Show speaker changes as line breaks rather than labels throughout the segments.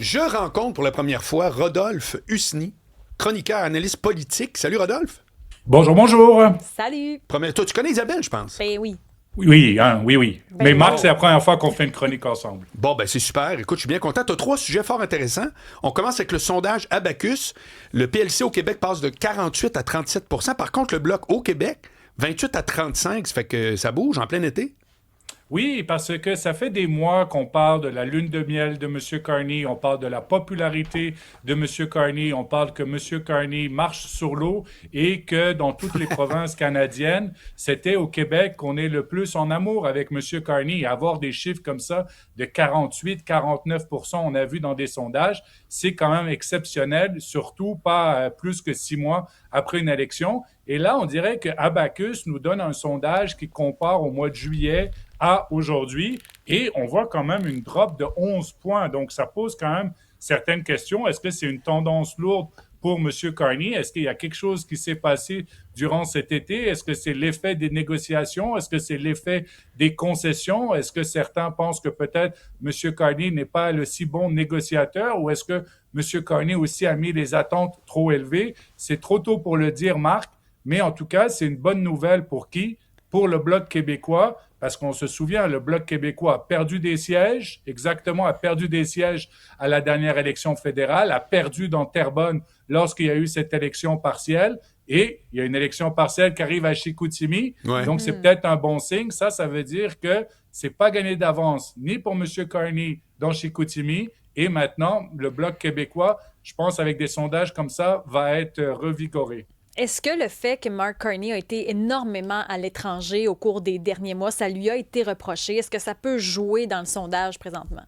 Je rencontre pour la première fois Rodolphe Husny, chroniqueur, analyste politique. Salut Rodolphe.
Bonjour, bonjour.
Salut!
Toi, tu connais Isabelle, je pense.
Ben oui.
Oui.
Ben
Mais
oui.
Marc, c'est la première fois qu'on fait une chronique ensemble.
Bon, ben c'est super. Écoute, je suis bien content. Tu as 3 sujets fort intéressants. On commence avec le sondage Abacus. Le PLC au Québec passe de 48 à 37 %. Par contre, le Bloc au Québec, 28 à 35 %. Ça fait que ça bouge en plein été.
Oui, parce que ça fait des mois qu'on parle de la lune de miel de M. Carney, on parle de la popularité de M. Carney, on parle que M. Carney marche sur l'eau et que dans toutes les provinces canadiennes, c'était au Québec qu'on est le plus en amour avec M. Carney. Et avoir des chiffres comme ça de 48-49 %, on a vu dans des sondages, c'est quand même exceptionnel, surtout pas plus que 6 mois après une élection. Et là, on dirait que Abacus nous donne un sondage qui compare au mois de juillet à aujourd'hui, et on voit quand même une drop de 11 points. Donc, ça pose quand même certaines questions. Est-ce que c'est une tendance lourde pour M. Carney? Est-ce qu'il y a quelque chose qui s'est passé durant cet été? Est-ce que c'est l'effet des négociations? Est-ce que c'est l'effet des concessions? Est-ce que certains pensent que peut-être M. Carney n'est pas le si bon négociateur? Ou est-ce que M. Carney aussi a mis les attentes trop élevées? C'est trop tôt pour le dire, Marc, mais en tout cas, c'est une bonne nouvelle pour qui? Pour le Bloc québécois, parce qu'on se souvient, le Bloc québécois a perdu des sièges, exactement, a perdu des sièges à la dernière élection fédérale, a perdu dans Terrebonne lorsqu'il y a eu cette élection partielle, et il y a une élection partielle qui arrive à Chicoutimi,
Ouais.
donc c'est peut-être un bon signe. Ça veut dire que c'est pas gagné d'avance, ni pour M. Carney dans Chicoutimi, et maintenant, le Bloc québécois, je pense, avec des sondages comme ça, va être revigoré.
Est-ce que le fait que Mark Carney a été énormément à l'étranger au cours des derniers mois, ça lui a été reproché? Est-ce que ça peut jouer dans le sondage présentement?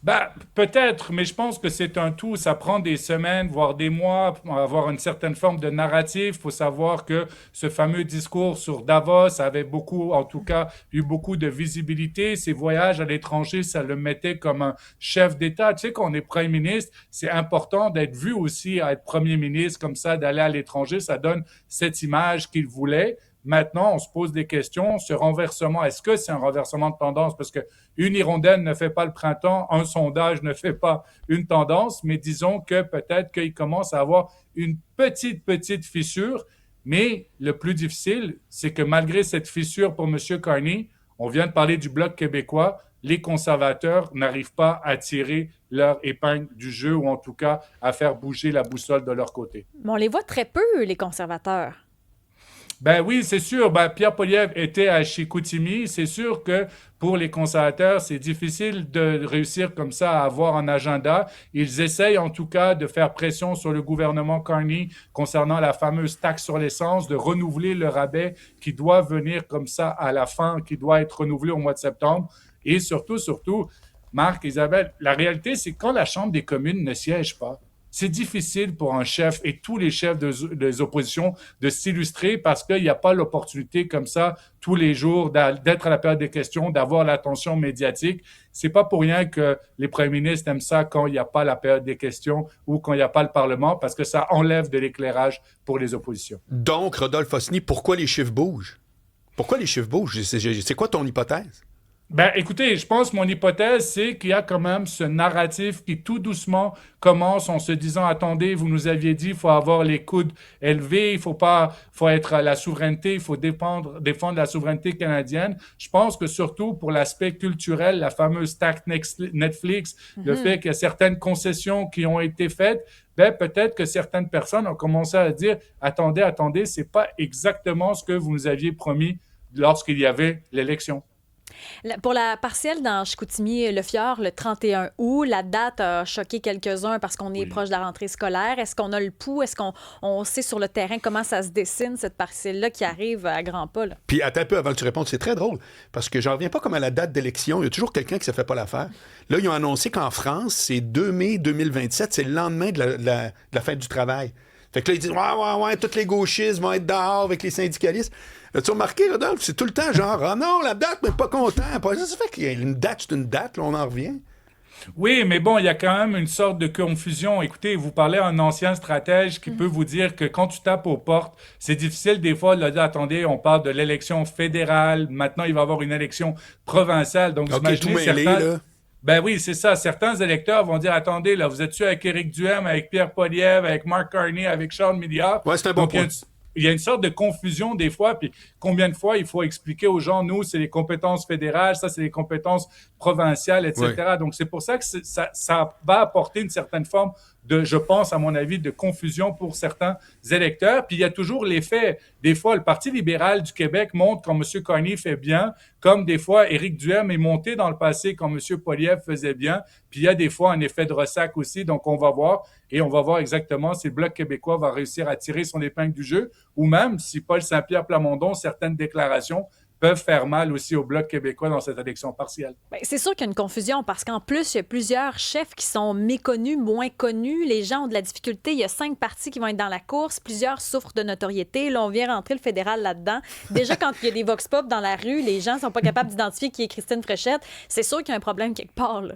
Ben, peut-être, mais je pense que c'est un tout. Ça prend des semaines, voire des mois, pour avoir une certaine forme de narratif. Il faut savoir que ce fameux discours sur Davos avait beaucoup, en tout cas, eu beaucoup de visibilité. Ses voyages à l'étranger, ça le mettait comme un chef d'État. Tu sais, quand on est premier ministre, c'est important d'être vu aussi à être premier ministre, comme ça, d'aller à l'étranger. Ça donne cette image qu'il voulait. Maintenant, on se pose des questions. Ce renversement, est-ce que c'est un renversement de tendance? Parce qu'une hirondelle ne fait pas le printemps, un sondage ne fait pas une tendance, mais disons que peut-être qu'il commence à avoir une petite fissure. Mais le plus difficile, c'est que malgré cette fissure pour M. Carney, on vient de parler du Bloc québécois, les conservateurs n'arrivent pas à tirer leur épingle du jeu ou en tout cas à faire bouger la boussole de leur côté.
Mais on les voit très peu, les conservateurs.
Ben oui, c'est sûr. Ben, Pierre Poilievre était à Chicoutimi. C'est sûr que pour les conservateurs, c'est difficile de réussir comme ça à avoir un agenda. Ils essayent en tout cas de faire pression sur le gouvernement Carney concernant la fameuse taxe sur l'essence, de renouveler le rabais qui doit venir comme ça à la fin, qui doit être renouvelé au mois de septembre. Et surtout, Marc, Isabelle, la réalité, c'est que quand la Chambre des communes ne siège pas, c'est difficile pour un chef et tous les chefs des oppositions de s'illustrer parce qu'il n'y a pas l'opportunité comme ça tous les jours d'être à la période des questions, d'avoir l'attention médiatique. C'est pas pour rien que les premiers ministres aiment ça quand il n'y a pas la période des questions ou quand il n'y a pas le Parlement parce que ça enlève de l'éclairage pour les oppositions.
Donc, Rodolphe Husny, pourquoi les chiffres bougent? Pourquoi les chiffres bougent? C'est quoi ton hypothèse?
Ben, écoutez, je pense que mon hypothèse, c'est qu'il y a quand même ce narratif qui tout doucement commence en se disant, attendez, vous nous aviez dit, il faut avoir les coudes élevés, faut être à la souveraineté, il faut défendre la souveraineté canadienne. Je pense que surtout pour l'aspect culturel, la fameuse taxe Netflix, le fait qu'il y a certaines concessions qui ont été faites, ben, peut-être que certaines personnes ont commencé à dire, attendez, c'est pas exactement ce que vous nous aviez promis lorsqu'il y avait l'élection.
Pour la partielle dans Chicoutimi-Le Fjord, le 31 août, la date a choqué quelques-uns parce qu'on est proche de la rentrée scolaire. Est-ce qu'on a le pouls? Est-ce qu'on sait sur le terrain comment ça se dessine, cette partielle-là qui arrive à grands pas? Là?
Puis, attends un peu avant que tu répondes, c'est très drôle, parce que j'en reviens pas comme à la date d'élection. Il y a toujours quelqu'un qui ne se fait pas l'affaire. Là, ils ont annoncé qu'en France, c'est 2 mai 2027, c'est le lendemain de la fête du travail. Fait que là, ils disent, ouais, tous les gauchistes vont être dehors avec les syndicalistes. As-tu remarqué, Rodolphe? C'est tout le temps genre, ah non, la date, mais pas content. Ça fait qu'une date, c'est une date, là, on en revient.
Oui, mais bon, il y a quand même une sorte de confusion. Écoutez, vous parlez à un ancien stratège qui peut vous dire que quand tu tapes aux portes, c'est difficile des fois de dire, attendez, on parle de l'élection fédérale, maintenant il va y avoir une élection provinciale. Donc,
OK, tout
imaginez
mêlé,
certains...
là.
Ben oui, c'est ça. Certains électeurs vont dire, attendez, là, vous êtes-tu avec Éric Duhem, avec Pierre Poilievre, avec Mark Carney, avec Charles Milliard?
Ouais, c'est un bon
Donc,
point.
il y a une sorte de confusion des fois, puis combien de fois il faut expliquer aux gens, nous, c'est les compétences fédérales, ça, c'est les compétences provinciales, etc.
Ouais.
Donc, c'est pour ça que ça va apporter une certaine forme de, je pense, à mon avis, de confusion pour certains électeurs. Puis il y a toujours l'effet, des fois, le Parti libéral du Québec montre quand M. Carney fait bien, comme des fois, Éric Duhem est monté dans le passé quand M. Poilievre faisait bien. Puis il y a des fois un effet de ressac aussi. Donc, on va voir. Et on va voir exactement si le Bloc québécois va réussir à tirer son épingle du jeu ou même si Paul Saint-Pierre Plamondon, certaines déclarations peuvent faire mal aussi au Bloc québécois dans cette élection partielle.
Bien, c'est sûr qu'il y a une confusion parce qu'en plus, il y a plusieurs chefs qui sont méconnus, moins connus. Les gens ont de la difficulté. Il y a 5 partis qui vont être dans la course. Plusieurs souffrent de notoriété. Là, on vient rentrer le fédéral là-dedans. Déjà, quand il y a des vox pop dans la rue, les gens ne sont pas capables d'identifier qui est Christine Fréchette. C'est sûr qu'il y a un problème quelque part, là.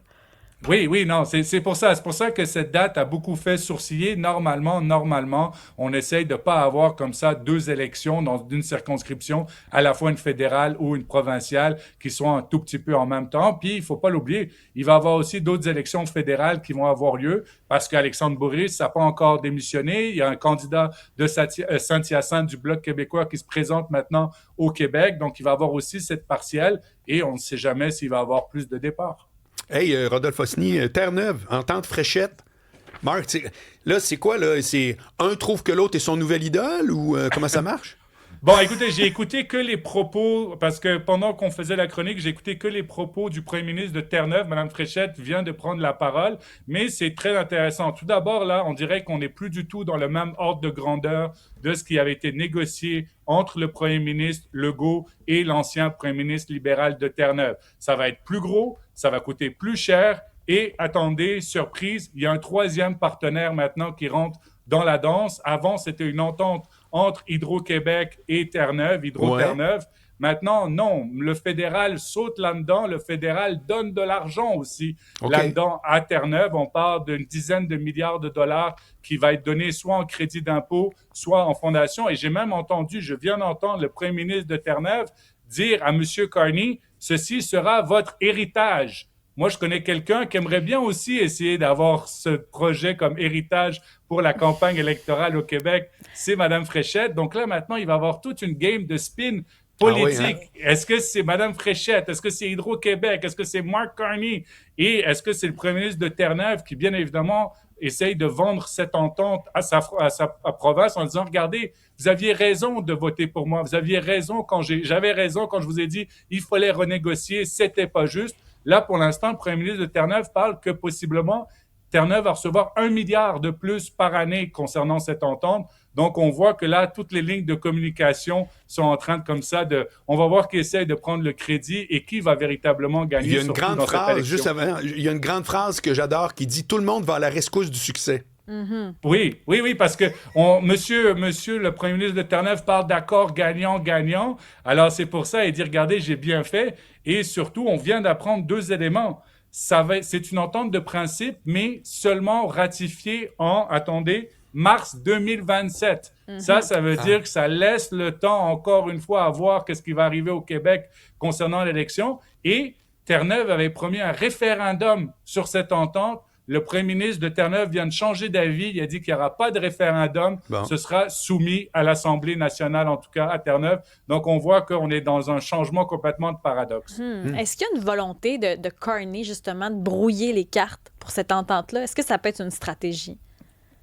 Oui, non, c'est pour ça. C'est pour ça que cette date a beaucoup fait sourciller. Normalement, on essaye de pas avoir comme ça 2 élections dans une circonscription, à la fois une fédérale ou une provinciale, qui sont un tout petit peu en même temps. Puis, il faut pas l'oublier, il va y avoir aussi d'autres élections fédérales qui vont avoir lieu parce qu'Alexandre Bourris n'a pas encore démissionné. Il y a un candidat de Saint-Hyacinthe du Bloc québécois qui se présente maintenant au Québec. Donc, il va y avoir aussi cette partielle et on ne sait jamais s'il va y avoir plus de départs.
Hey, Rodolphe Osny, Terre-Neuve, entente Fréchette. Marc, là, c'est quoi, là? C'est un trouve que l'autre est son nouvel idole ou comment ça marche?
Bon, écoutez, j'ai écouté que les propos, parce que pendant qu'on faisait la chronique, j'ai écouté que les propos du premier ministre de Terre-Neuve. Mme Fréchette vient de prendre la parole, mais c'est très intéressant. Tout d'abord, là, on dirait qu'on n'est plus du tout dans le même ordre de grandeur de ce qui avait été négocié entre le premier ministre Legault et l'ancien premier ministre libéral de Terre-Neuve. Ça va être plus gros, ça va coûter plus cher, et attendez, surprise, il y a un 3e partenaire maintenant qui rentre dans la danse. Avant, c'était une entente entre Hydro-Québec et Terre-Neuve, Hydro-Terre-Neuve. Maintenant, non, le fédéral saute là-dedans. Le fédéral donne de l'argent aussi là-dedans à Terre-Neuve. On parle d'une dizaine de milliards de dollars qui va être donné soit en crédit d'impôt, soit en fondation. Et j'ai même entendu, je viens d'entendre le premier ministre de Terre-Neuve dire à M. Carney, ceci sera votre héritage. Moi, je connais quelqu'un qui aimerait bien aussi essayer d'avoir ce projet comme héritage pour la campagne électorale au Québec. C'est Mme Fréchette. Donc là, maintenant, il va y avoir toute une game de spin politique. Ah oui, hein? Est-ce que c'est Mme Fréchette? Est-ce que c'est Hydro-Québec? Est-ce que c'est Mark Carney? Et est-ce que c'est le premier ministre de Terre-Neuve qui, bien évidemment, essaye de vendre cette entente à sa province en disant, regardez, vous aviez raison de voter pour moi. Vous aviez raison j'avais raison quand je vous ai dit il fallait renégocier, c'était pas juste. Là, pour l'instant, le premier ministre de Terre-Neuve parle que possiblement Terre-Neuve va recevoir 1 milliard de plus par année concernant cette entente. Donc, on voit que là, toutes les lignes de communication sont en train de, comme ça, on va voir qui essaie de prendre le crédit et qui va véritablement gagner.
Il y a une grande phrase, juste avant, il y a une grande phrase que j'adore qui dit « Tout le monde va à la rescousse du succès ».
Mm-hmm. Oui, parce que monsieur le premier ministre de Terre-Neuve parle d'accord gagnant. Alors, c'est pour ça, il dit, regardez, j'ai bien fait. Et surtout, on vient d'apprendre 2 éléments. C'est une entente de principe, mais seulement ratifiée en, attendez, mars 2027. Mm-hmm. Ça veut dire que ça laisse le temps, encore une fois, à voir qu'est-ce qui va arriver au Québec concernant l'élection. Et Terre-Neuve avait promis un référendum sur cette entente. Le premier ministre de Terre-Neuve vient de changer d'avis. Il a dit qu'il n'y aura pas de référendum. Bon. Ce sera soumis à l'Assemblée nationale, en tout cas à Terre-Neuve. Donc, on voit qu'on est dans un changement complètement de paradoxe.
Est-ce qu'il y a une volonté de Carney, justement, de brouiller les cartes pour cette entente-là? Est-ce que ça peut être une stratégie?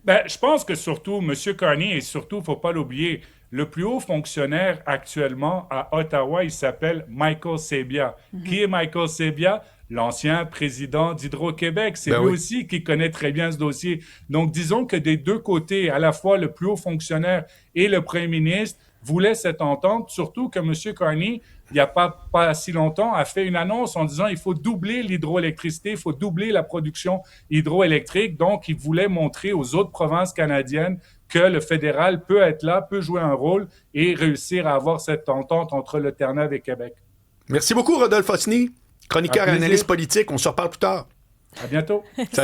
Bien, je pense que surtout, M. Carney, et surtout, il ne faut pas l'oublier, le plus haut fonctionnaire actuellement à Ottawa, il s'appelle Michael Sabia. Qui est Michael Sabia? L'ancien président d'Hydro-Québec. C'est lui aussi qui connaît très bien ce dossier. Donc, disons que des 2 côtés, à la fois le plus haut fonctionnaire et le premier ministre, voulaient cette entente, surtout que M. Carney, il n'y a pas si longtemps, a fait une annonce en disant il faut doubler l'hydroélectricité, il faut doubler la production hydroélectrique. Donc, il voulait montrer aux autres provinces canadiennes que le fédéral peut être là, peut jouer un rôle et réussir à avoir cette entente entre le Terre-Neuve et Québec.
Merci beaucoup, Rodolphe Osny. Chroniqueur et analyste politique. On se reparle plus tard.
À bientôt.
Salut.